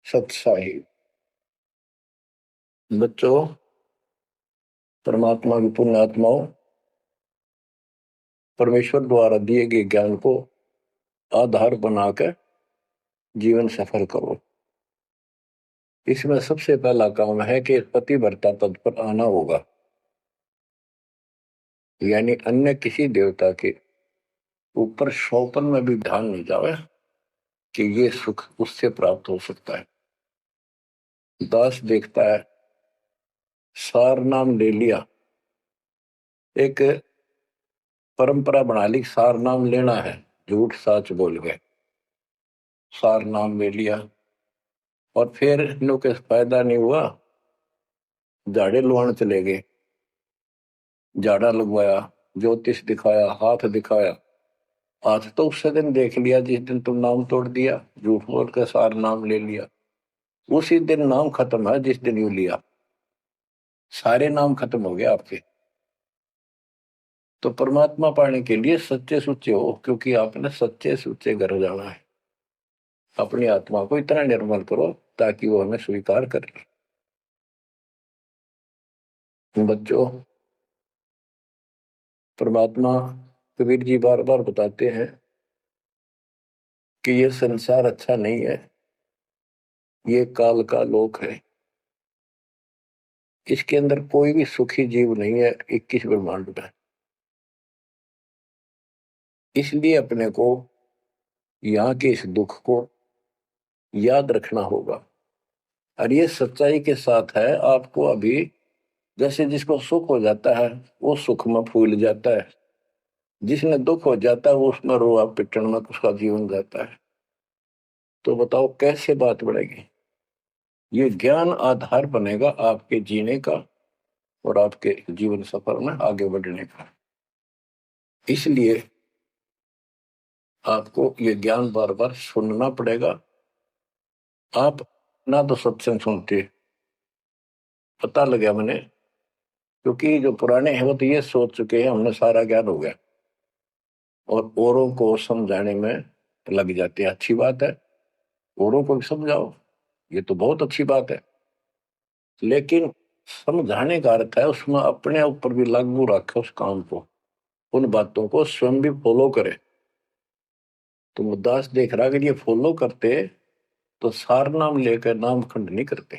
सत्साही बच्चों, परमात्मा की पुण्य आत्माओं, परमेश्वर द्वारा दिए गए ज्ञान को आधार बनाकर जीवन सफल करो। इसमें सबसे पहला काम है कि पतिव्रता पद पर आना होगा, यानी अन्य किसी देवता के ऊपर शौपन में भी ध्यान नहीं जावे कि ये सुख उससे प्राप्त हो सकता है। दास देखता है, सार नाम ले लिया, एक परंपरा बना ली, सार नाम लेना है, झूठ साच बोल गए, सार नाम ले लिया और फिर इनों के फायदा नहीं हुआ, झाड़े लुआने चले गए, झाड़ा लगवाया, ज्योतिष दिखाया, हाथ दिखाया। हाथ तो उससे दिन देख लिया जिस दिन तुम नाम तोड़ दिया, झूठ बोल कर सार नाम ले लिया, उसी दिन नाम खत्म है जिस दिन यू लिया, सारे नाम खत्म हो गए आपके। तो परमात्मा पाने के लिए सच्चे सुच्चे हो, क्योंकि आपने सच्चे सुच्चे घर जाना है। अपनी आत्मा को इतना निर्मल करो ताकि वो हमें स्वीकार कर ले। बच्चों, परमात्मा कबीर जी बार बार बताते हैं कि ये संसार अच्छा नहीं है, ये काल का लोक है, इसके अंदर कोई भी सुखी जीव नहीं है 21 ब्रह्मांड में। इसलिए अपने को यहाँ के इस दुख को याद रखना होगा। और ये सच्चाई के साथ है, आपको अभी जैसे जिसको सुख हो जाता है वो सुख में फूल जाता है, जिसने दुख हो जाता है वो उसमें रोआ पिटन में उसका जीवन जाता है। तो बताओ कैसे बात बढ़ेगी? ये ज्ञान आधार बनेगा आपके जीने का और आपके जीवन सफर में आगे बढ़ने का। इसलिए आपको ये ज्ञान बार बार सुनना पड़ेगा। आप ना तो सत्संग सुनते, पता लगा मैंने, क्योंकि जो पुराने हैं वो तो ये सोच चुके हैं हमने सारा ज्ञान हो गया, और औरों को समझाने में लग जाते हैं। अच्छी बात है, औरों को भी समझाओ, ये तो बहुत अच्छी बात है, लेकिन समझाने का अर्थ है उसमें अपने ऊपर भी लागू रखे उस काम को, उन बातों को स्वयं भी फॉलो करे। तो मुद्दास देख रहा, अगर ये फॉलो करते तो सार नाम लेकर नाम खंड नहीं करते।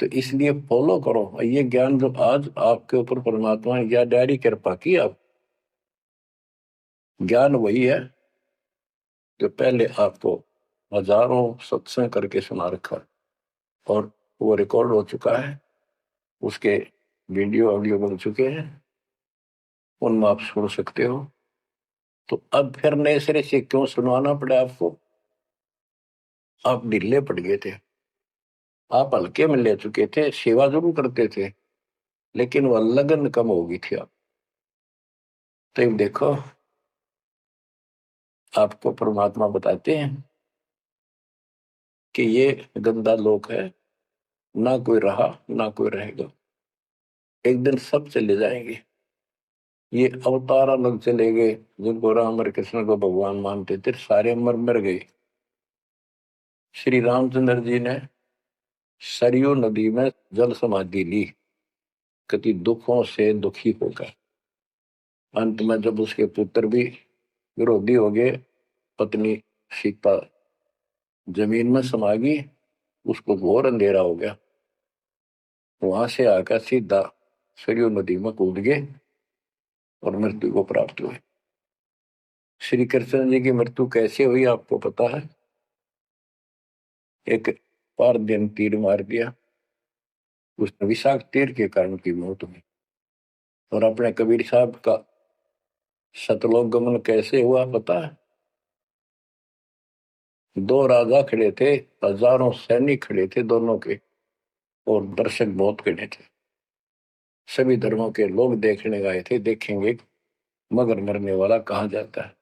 तो इसलिए फॉलो करो ये ज्ञान जो आज आपके ऊपर परमात्मा ने या डायरी कृपा की। आप ज्ञान वही है जो पहले आपको हजारों सत्संग करके सुना रखा, और वो रिकॉर्ड हो चुका है, उसके वीडियो ऑडियो बन चुके हैं, उनमें आप सुन सकते हो। तो अब फिर नए सिरे से क्यों सुनवाना पड़ा आपको? आप ढीले पड़ गए थे, आप हल्के में ले चुके थे, सेवा जरूर करते थे लेकिन वह लगन कम हो गई थी। आप तो देखो, आपको परमात्मा बताते हैं कि ये गंदा लोक है, ना कोई रहा ना कोई रहेगा, एक दिन सब चले जाएंगे। ये अवतार अलग चले गए, जिनको राम और कृष्ण को भगवान मानते थे सारे मर मर गए। श्री रामचंद्र जी ने सरयू नदी में जल समाधि ली, कति दुखों से दुखी होकर। अंत में जब उसके पुत्र भी विरोधी हो गए, पत्नी सीता जमीन में समा गई, उसको घोर अंधेरा हो गया, वहां से आकर सीधा सरयू नदी में कूद गए और मृत्यु को प्राप्त हुए। श्री कृष्ण जी की मृत्यु कैसे हुई आपको पता है? एक पार दिन तीर मार दिया, उसने विषाक्त तीर के कारण की मौत हुई। और अपने कबीर साहब का सतलोक गमन कैसे हुआ पता है? दो राजा खड़े थे, हजारों सैनिक खड़े थे दोनों के, और दर्शक बहुत खड़े थे, सभी धर्मों के लोग देखने आए थे, देखेंगे मगर मरने वाला कहाँ जाता है।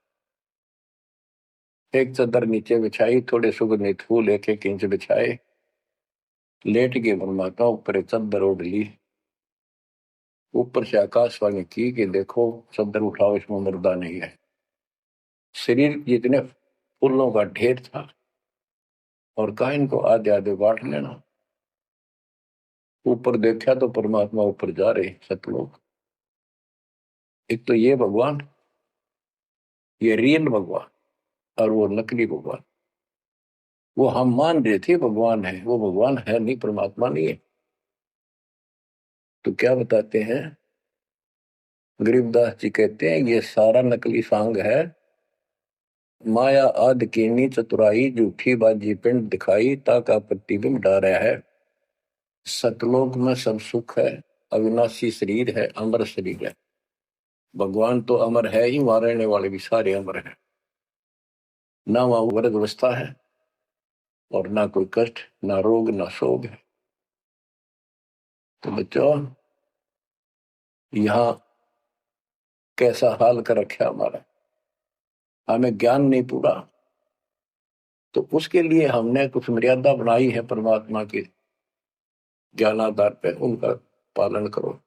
एक चादर नीचे बिछाई, थोड़े सुगंधित फूल एक एक इंच बिछाए, लेट के परमात्मा ऊपर एक चादर ओढ़ ली, ऊपर से आकाशवाणी की कि देखो चादर उठाओ, इसमें मुर्दा नहीं है। शरीर जितने फूलों का ढेर था, और कहा इनको आधे आधे बांट लेना। ऊपर देखा तो परमात्मा ऊपर जा रहे सतलोक। एक तो ये भगवान, ये रियल भगवान, और वो नकली भगवान। वो हम मान रहे थे भगवान है, वो भगवान है नहीं, परमात्मा नहीं है। तो क्या बताते हैं गरीबदास जी, कहते हैं ये सारा नकली सांग है। माया आद कीनी चतुराई, झूठी बाजी पिंड दिखाई, ताका प्रतिबिंब डारा है। सतलोक में सब सुख है, अविनाशी शरीर है, अमर शरीर है। भगवान तो अमर है ही, वहां रहने वाले भी सारे अमर है। ना वहां वर्ग अवस्था है, और ना कोई कष्ट, ना रोग, ना शोक है। तो बच्चों, यहाँ कैसा हाल कर रखा हमारा, हमें ज्ञान नहीं पूरा, तो उसके लिए हमने कुछ मर्यादा बनाई है परमात्मा के ज्ञानाधार पे, उनका पालन करो।